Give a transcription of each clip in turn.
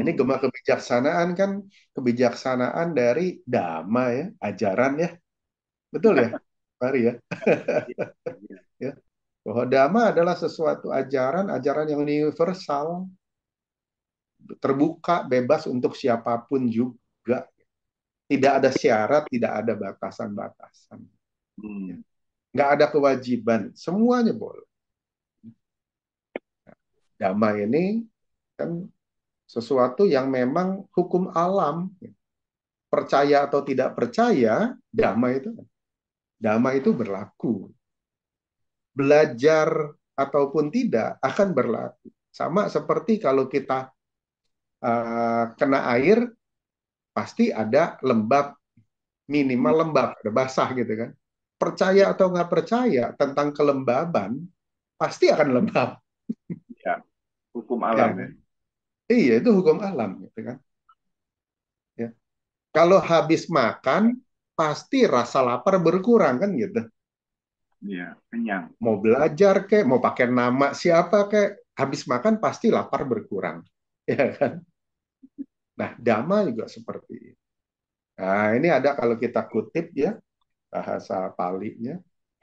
ini gema kebijaksanaan kan kebijaksanaan dari dhamma ya, ajaran ya. Betul ya, Mari ya. Iya, iya. Ya. Bahwa dhamma adalah sesuatu ajaran yang universal, terbuka, bebas untuk siapapun juga. Tidak ada syarat, tidak ada batasan-batasan. Ya. Hmm. Nggak ada kewajiban, semuanya boleh. Dhamma ini kan sesuatu yang memang hukum alam. Percaya atau tidak percaya, dhamma itu berlaku. Belajar ataupun tidak akan berlaku. Sama seperti kalau kita kena air, pasti ada lembab, minimal Hmm. lembab, ada basah gitu kan. Percaya Ya, atau nggak percaya tentang kelembaban, pasti akan lembab. ya. Hukum Ya alam ya. kan? Iya, itu hukum alam gitu kan. Ya. Kalau habis makan, pasti rasa lapar berkurang kan gitu. Iya, kenyang. Mau belajar kek, mau pakai nama siapa kek, habis makan pasti lapar berkurang. Ya kan? Nah, dhamma juga seperti itu. Nah, ini ada kalau kita kutip ya, bahasa Palinya,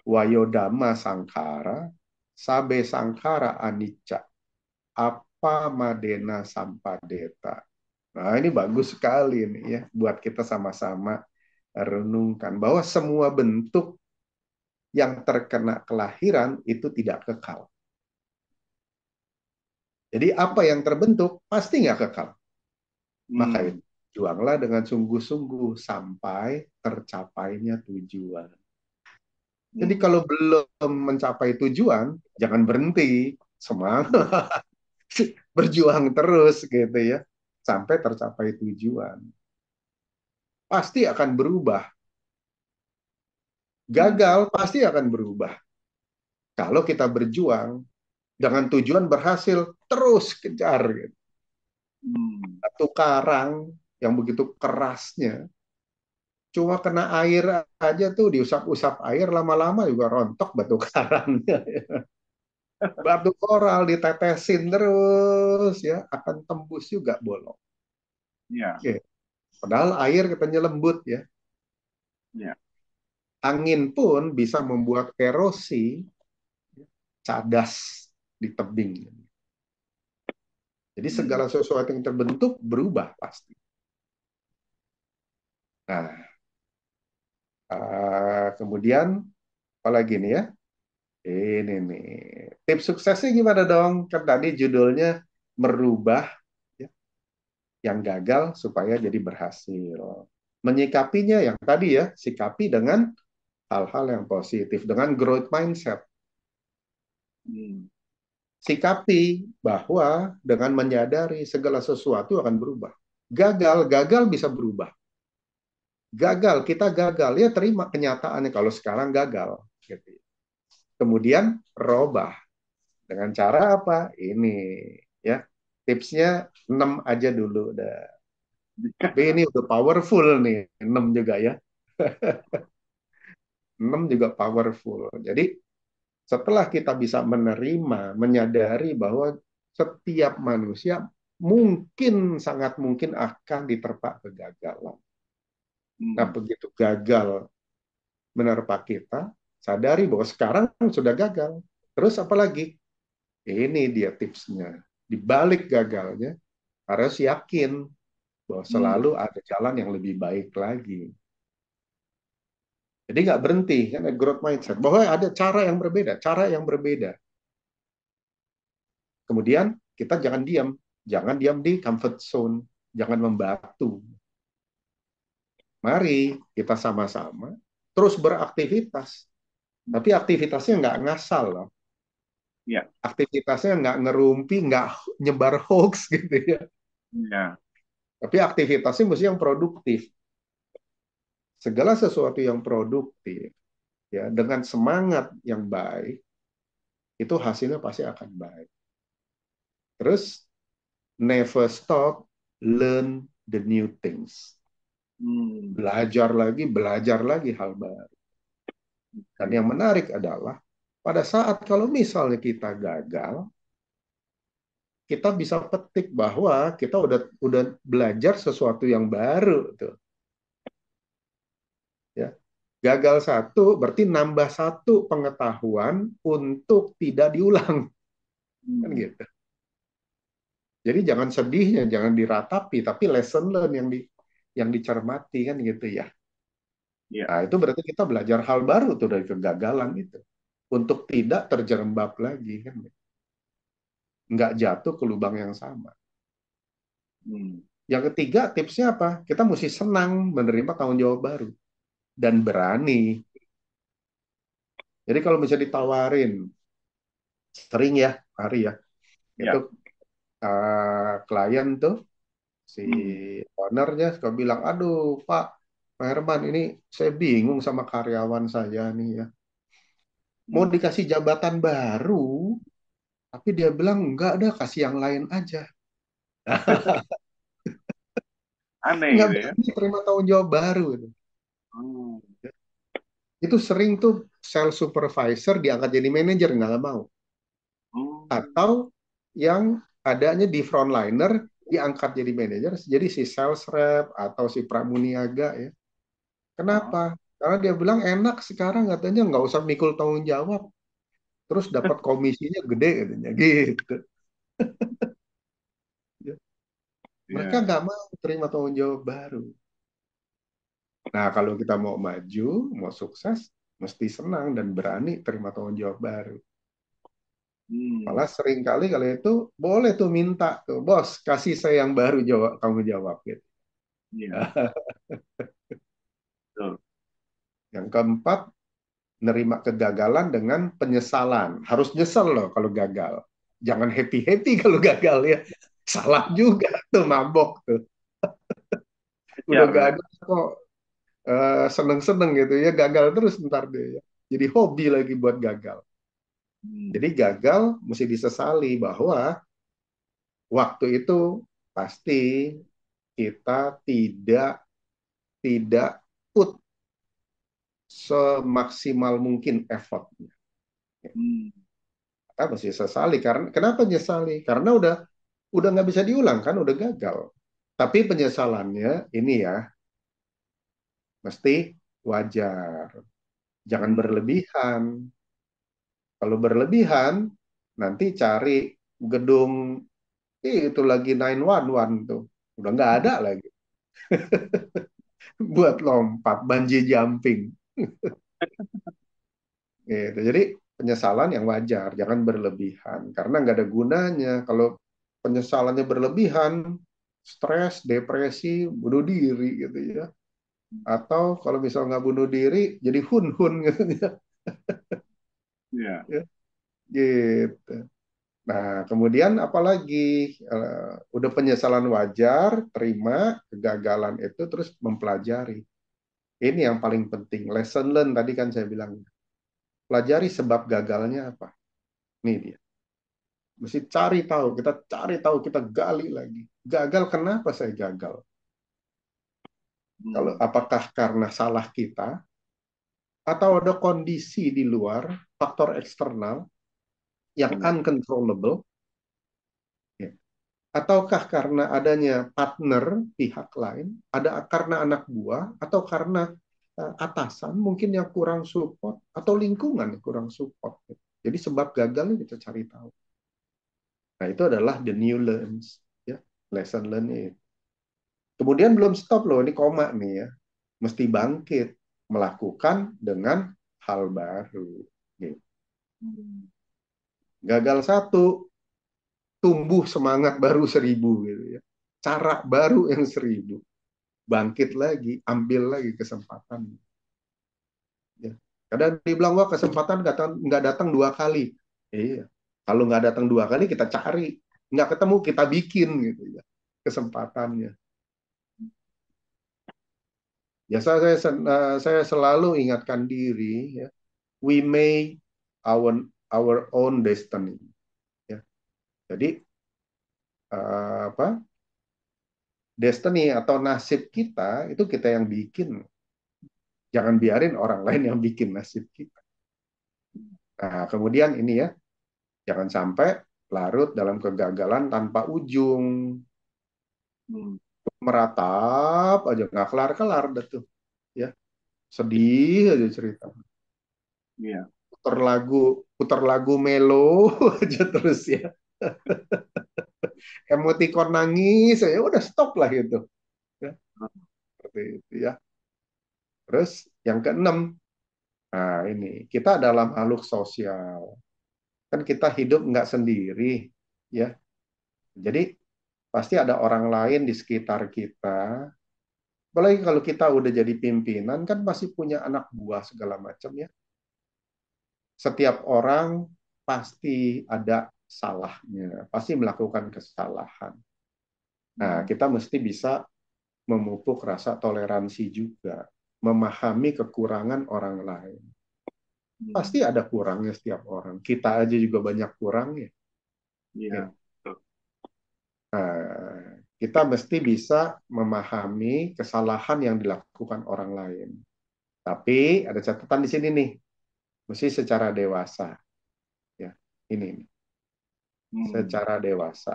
Wayodama Sangkara, Sabe Sangkara Anicca, apa Madena Sampadeta. Nah, ini bagus sekali nih ya, buat kita sama-sama renungkan bahwa semua bentuk yang terkena kelahiran itu tidak kekal. Jadi apa yang terbentuk pasti nggak kekal. Maka Hmm. itu, juanglah dengan sungguh-sungguh sampai tercapainya tujuan. Jadi Hmm. kalau belum mencapai tujuan, jangan berhenti. Semangat, berjuang terus gitu ya. Sampai tercapai tujuan. Pasti akan berubah. Hmm. Gagal pasti akan berubah. Kalau kita berjuang, dengan tujuan berhasil, terus kejar. Gitu. Hmm. Satu karang yang begitu kerasnya, cuma kena air aja tuh, diusap-usap air, lama-lama juga rontok batu karangnya. Batu koral ditetesin terus ya akan tembus juga bolong. Ya, Oke. Padahal air katanya lembut ya. ya. Angin pun bisa membuat erosi cadas di tebing. Jadi Hmm. segala sesuatu yang terbentuk berubah pasti. Nah, kemudian apalagi nih ya? Ini nih. Tips suksesnya gimana dong? Kan tadi judulnya merubah ya, yang gagal supaya jadi berhasil. Menyikapinya yang tadi ya, sikapi dengan hal-hal yang positif, dengan growth mindset. Hmm. Sikapi bahwa dengan menyadari segala sesuatu akan berubah. Gagal, gagal bisa berubah. Gagal, kita gagal. Ya terima kenyataannya kalau sekarang gagal. Gitu. Kemudian robah. Dengan cara apa? Ini ya. Tipsnya 6 aja dulu. Tapi ini udah powerful nih. 6 juga ya. 6 juga powerful. Jadi setelah kita bisa menerima, menyadari bahwa setiap manusia mungkin, sangat mungkin akan diterpa kegagalan. Nah, Hmm. begitu gagal menerpa kita, sadari bahwa sekarang sudah gagal. Terus apa lagi? Ini dia tipsnya. Di balik gagalnya, harus yakin bahwa Hmm. selalu ada jalan yang lebih baik lagi. Jadi nggak berhenti, kan growth mindset. Bahwa ada cara yang berbeda. Kemudian kita jangan diam di comfort zone, jangan membatu. Mari kita sama-sama terus beraktivitas. Tapi aktivitasnya nggak ngasal loh. Ya, Aktivitasnya nggak ngerumpi, nggak nyebar hoax gitu ya. ya. Tapi aktivitasnya mesti yang produktif. Segala sesuatu yang produktif, ya dengan semangat yang baik, itu hasilnya pasti akan baik. Terus never stop, learn the new things. Hmm. Belajar lagi hal baru. Dan Oke. yang menarik adalah pada saat kalau misalnya kita gagal, kita bisa petik bahwa kita udah belajar sesuatu yang baru tuh, ya. Gagal satu berarti nambah satu pengetahuan untuk tidak diulang, kan Hmm. gitu. Jadi jangan sedihnya, jangan diratapi, tapi lesson learn yang dicermati, kan gitu ya. Ya. Nah, itu berarti kita belajar hal baru tuh dari kegagalan itu. Untuk tidak terjerembab lagi, kan. Nggak jatuh ke lubang yang sama. Hmm. Yang ketiga, tipsnya apa? Kita mesti senang menerima tanggung jawab baru. Dan berani. Jadi kalau misalnya ditawarin, sering ya, hari ya, itu Ya. klien tuh, si Hmm. ownernya suka bilang, aduh Pak Herman, ini saya bingung sama karyawan saya nih ya. Mau Hmm. dikasih jabatan baru, tapi dia bilang, enggak, ada kasih yang lain aja. Aneh Nggak gitu ya. berani terima tanggung jawab baru. Hmm. Itu sering tuh sales supervisor diangkat jadi manajer, nggak mau. Hmm. Atau yang adanya di frontliner diangkat jadi manajer, jadi si sales rep atau si pramuniaga ya. Ah. Kenapa? Karena dia bilang enak sekarang katanya nggak usah mikul tanggung jawab, terus dapat komisinya gede katanya gitu. Mereka Ya. nggak mau terima tanggung jawab baru. Nah, kalau kita mau maju, mau sukses, mesti senang dan berani terima tanggung jawab baru. Hmm. Malah sering kali kalau itu boleh tuh minta tuh, bos kasih saya yang baru jawab tanggung jawab gitu. Iya. Betul. Yang keempat, nerima kegagalan dengan penyesalan. Harus nyesel loh kalau gagal. Jangan happy-happy kalau gagal ya. Salah juga tuh, mabok tuh. Udah Kejar ya. gagal kok seneng-seneng gitu ya. Gagal terus ntar deh ya. Jadi hobi lagi buat gagal. Hmm. Jadi gagal mesti disesali bahwa waktu itu pasti kita tidak tidak put semaksimal mungkin effortnya. Hmm. Kita mesti sesali karena kenapa nyesali? Karena udah nggak bisa diulang kan, udah gagal. Tapi penyesalannya ini ya mesti wajar, jangan Hmm. berlebihan. Kalau berlebihan nanti cari gedung itu lagi 911 tuh, udah nggak ada lagi buat lompat bungee jumping. Gitu. Jadi penyesalan yang wajar, jangan berlebihan karena nggak ada gunanya. Kalau penyesalannya berlebihan, stres, depresi, bunuh diri gitu ya. Atau kalau misal nggak bunuh diri, jadi hun-hun gitu ya. Ya. Ya, gitu. Nah, kemudian apalagi udah penyesalan wajar, terima kegagalan itu terus mempelajari. Ini yang paling penting. Lesson learn tadi kan saya bilang. Pelajari sebab gagalnya apa. Ini dia. Mesti cari tahu, kita gali lagi. Gagal, kenapa saya gagal? Kalau Hmm. apakah karena salah kita, atau ada kondisi di luar, faktor eksternal yang Ya. uncontrollable, ya. Ataukah karena adanya partner pihak lain, ada karena anak buah, atau karena atasan mungkin yang kurang support, atau lingkungan yang kurang support. Jadi sebab gagalnya kita cari tahu. Nah, itu adalah the new learns, ya, lesson learn itu. Kemudian belum stop loh, ini koma nih ya. Mesti bangkit, melakukan dengan hal baru. Gitu. Hmm. Gagal satu, tumbuh semangat baru 1.000 gitu ya. Cara baru yang 1.000. Bangkit lagi, ambil lagi kesempatan. Ya. Kadang dibilang, wah kesempatan nggak datang 2 kali. Iya. Kalau nggak datang 2 kali, kita cari. Nggak ketemu, kita bikin gitu ya. Kesempatannya. Ya, saya selalu ingatkan diri, ya, we make our own destiny. Ya. Jadi apa? Destiny atau nasib kita itu kita yang bikin. Jangan biarin orang lain yang bikin nasib kita. Nah, kemudian ini ya, jangan sampai larut dalam kegagalan tanpa ujung, Hmm. meratap aja nggak kelar-kelar dah tuh, ya sedih aja cerita. Iya. Putar lagu melo aja terus ya, emoticon nangis, ya udah stop lah gitu, ya seperti itu ya. Terus yang keenam, nah ini kita dalam makhluk sosial, kan kita hidup nggak sendiri, ya. Jadi pasti ada orang lain di sekitar kita. Apalagi kalau kita udah jadi pimpinan, kan pasti punya anak buah segala macam ya. Setiap orang pasti ada salahnya, pasti melakukan kesalahan. Nah, Hmm. kita mesti bisa memupuk rasa toleransi juga, memahami kekurangan orang lain. Pasti Hmm. ada kurangnya setiap orang. Kita aja juga banyak kurangnya. Ya. Iya. Betul. Nah, kita mesti bisa memahami kesalahan yang dilakukan orang lain. Tapi ada catatan di sini nih, mesti secara dewasa. Ya, ini Hmm. secara dewasa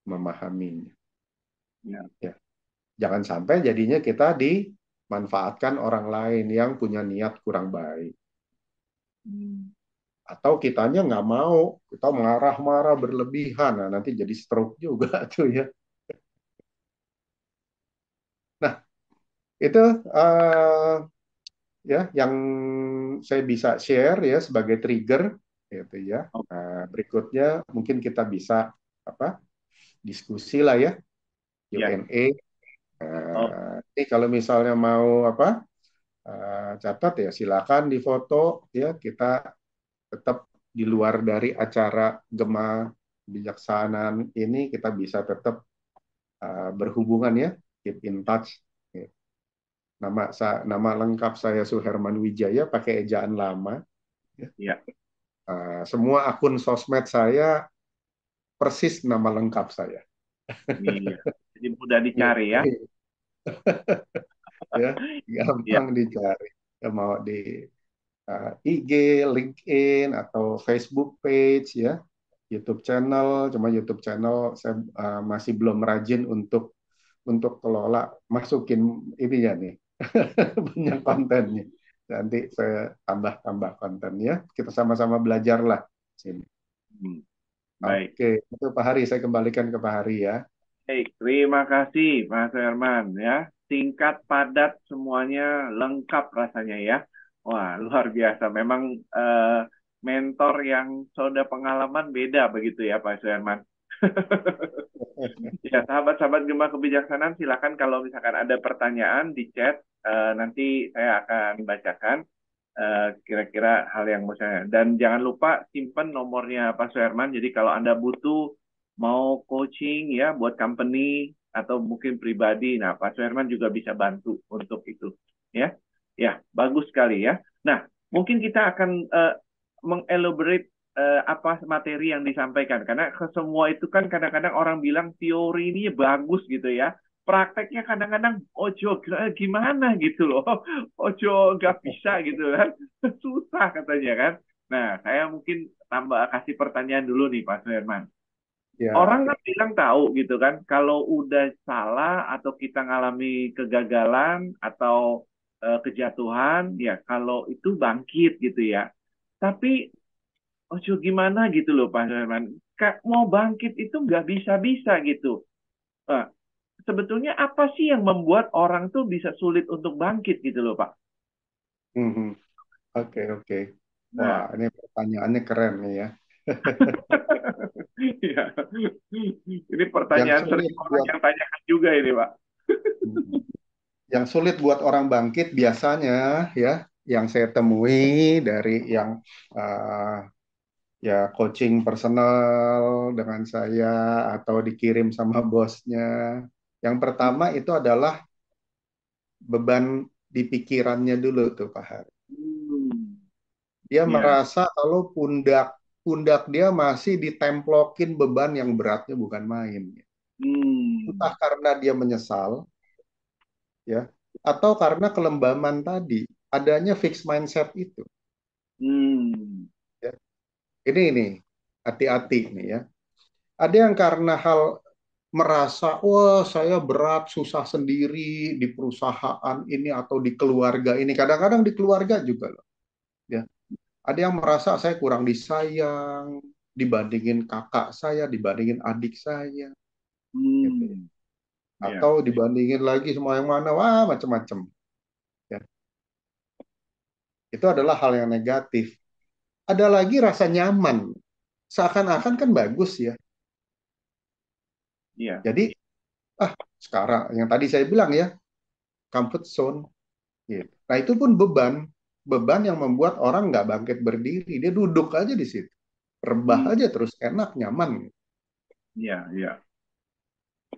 memahaminya. Iya. Ya, jangan sampai jadinya kita dimanfaatkan orang lain yang punya niat kurang baik. Hmm. Atau kitanya nggak mau, kita marah-marah berlebihan, nah nanti jadi stroke juga tuh ya. Nah, itu ya yang saya bisa share ya sebagai trigger gitu ya. Oh, Berikutnya mungkin kita bisa apa diskusi lah ya, iya. Q&A. Oh, Ini kalau misalnya mau apa catat ya silakan di foto ya, kita tetap di luar dari acara Gema Kebijaksanaan ini kita bisa tetap berhubungan ya, keep in touch. Nama lengkap saya Suherman Wijaya, pakai ejaan lama. Ya. iya. Semua akun sosmed saya persis nama lengkap saya. Iya. Jadi mudah Gitu. dicari ya. Ya, Iya. gampang dicari. Ya, mau di IG, LinkedIn atau Facebook page ya, YouTube channel. Cuma YouTube channel saya masih belum rajin untuk kelola masukin ini ya nih banyak kontennya. Nanti saya tambah kontennya. Kita sama-sama belajar lah sini. Hmm. Baik. Oke, itu Pak Hari. Saya kembalikan ke Pak Hari ya. Baik, terima kasih Mas Herman ya. Singkat, padat, semuanya lengkap rasanya ya. Wah, luar biasa. Memang mentor yang sudah pengalaman beda begitu ya Pak Herman. Ya, sahabat-sahabat Gema Kebijaksanaan, silakan kalau misalkan ada pertanyaan di chat, nanti saya akan bacakan kira-kira hal yang mau saya. Dan jangan lupa simpan nomornya Pak Suherman. Jadi kalau Anda butuh mau coaching ya buat company atau mungkin pribadi, nah Pak Suherman juga bisa bantu untuk itu. Ya, ya bagus sekali ya. Nah, mungkin kita akan mengelaborate apa materi yang disampaikan karena semua itu kan kadang-kadang orang bilang teori ini bagus gitu ya, prakteknya kadang-kadang ojo gimana gitu loh, ojo nggak bisa gitu kan, susah katanya kan. Nah, saya mungkin tambah kasih pertanyaan dulu nih Pak Suherman. Orang Ya, kan bilang tahu gitu kan, kalau udah salah atau kita ngalami kegagalan atau kejatuhan, ya kalau itu bangkit gitu ya. Tapi ojo gimana gitu loh Pak Herman. Mau bangkit itu nggak bisa-bisa gitu. Nah, sebetulnya apa sih yang membuat orang tuh bisa sulit untuk bangkit gitu loh Pak? mhm. Oke, oke. Wah, Nah, ini pertanyaannya keren nih ya. iya. Ini Yang pertanyaan sulit sering orang buat yang tanyakan juga ini Pak. yang sulit buat orang bangkit biasanya ya, yang saya temui dari yang uh, ya coaching personal dengan saya atau dikirim sama bosnya. Yang pertama itu adalah beban di pikirannya dulu tuh Pak Har. Hmm, Dia ya. merasa kalau pundak pundak dia masih ditemplokin beban yang beratnya bukan main. Entah Hmm, karena dia menyesal ya, atau karena kelembaman tadi, adanya fixed mindset itu. hmm, Ya. Ini hati-hati nih ya. Ada yang karena hal merasa, wah saya berat, susah sendiri di perusahaan ini atau di keluarga ini. Kadang-kadang di keluarga juga loh. Ya. Ada yang merasa saya kurang disayang dibandingin kakak saya, dibandingin adik saya. Gitu ya. Hmm, Atau ya, dibandingin lagi semua yang mana, wah macam-macam. Ya. Itu adalah hal yang negatif. Ada lagi rasa nyaman. Seakan-akan kan bagus ya. iya. Jadi, sekarang yang tadi saya bilang ya, comfort zone. Gitu. Nah, itu pun beban. Beban yang membuat orang nggak bangkit berdiri. Dia duduk aja di situ. Rebah Hmm, aja terus, enak, nyaman. iya, iya.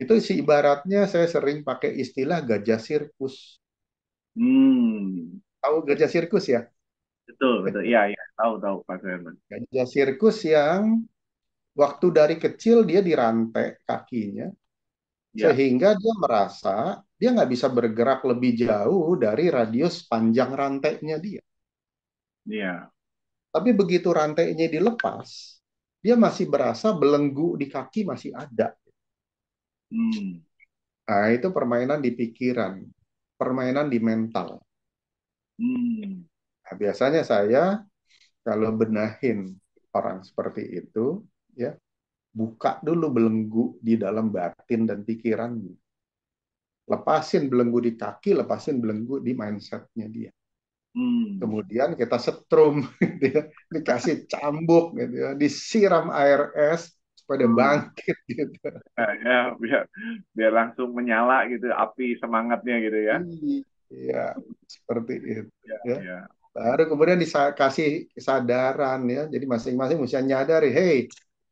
Itu sih ibaratnya saya sering pakai istilah gajah sirkus. Hmm, Tahu gajah sirkus ya? betul, betul. Iya, iya. Tahu, tahu, Pak Herman. Gajah sirkus yang waktu dari kecil dia dirantai kakinya, Ya, sehingga dia merasa dia nggak bisa bergerak lebih jauh dari radius panjang rantainya dia. iya. Tapi begitu rantainya dilepas, dia masih berasa belenggu di kaki masih ada. Hmm, Nah, itu permainan di pikiran, permainan di mental. hmm, Nah, biasanya saya kalau benahin orang seperti itu, ya buka dulu belenggu di dalam batin dan pikiran. Lepasin belenggu di kaki, lepasin belenggu di mindsetnya dia. hmm. Kemudian kita setrum, gitu ya, dikasih cambuk, gitu ya, disiram air es supaya Hmm. bangkit gitu. Nah, ya, biar biar langsung menyala gitu api semangatnya gitu ya. Iya, seperti itu. Ya, Ya. ya. Baru kemudian dikasih kesadaran ya. Jadi masing-masing mesti nyadari, hey,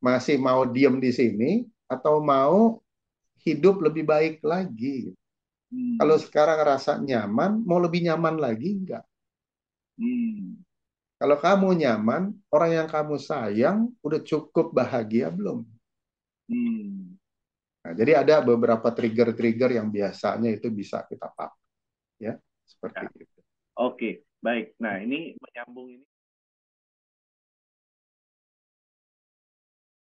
masih mau diem di sini atau mau hidup lebih baik lagi. Kalau Hmm, sekarang rasa nyaman, mau lebih nyaman lagi enggak? hmm, Kalau kamu nyaman, orang yang kamu sayang udah cukup bahagia belum? hmm. Nah, jadi ada beberapa trigger-trigger yang biasanya itu bisa kita pakai ya, seperti Ya, itu. oke, baik. Nah, ini menyambung ini.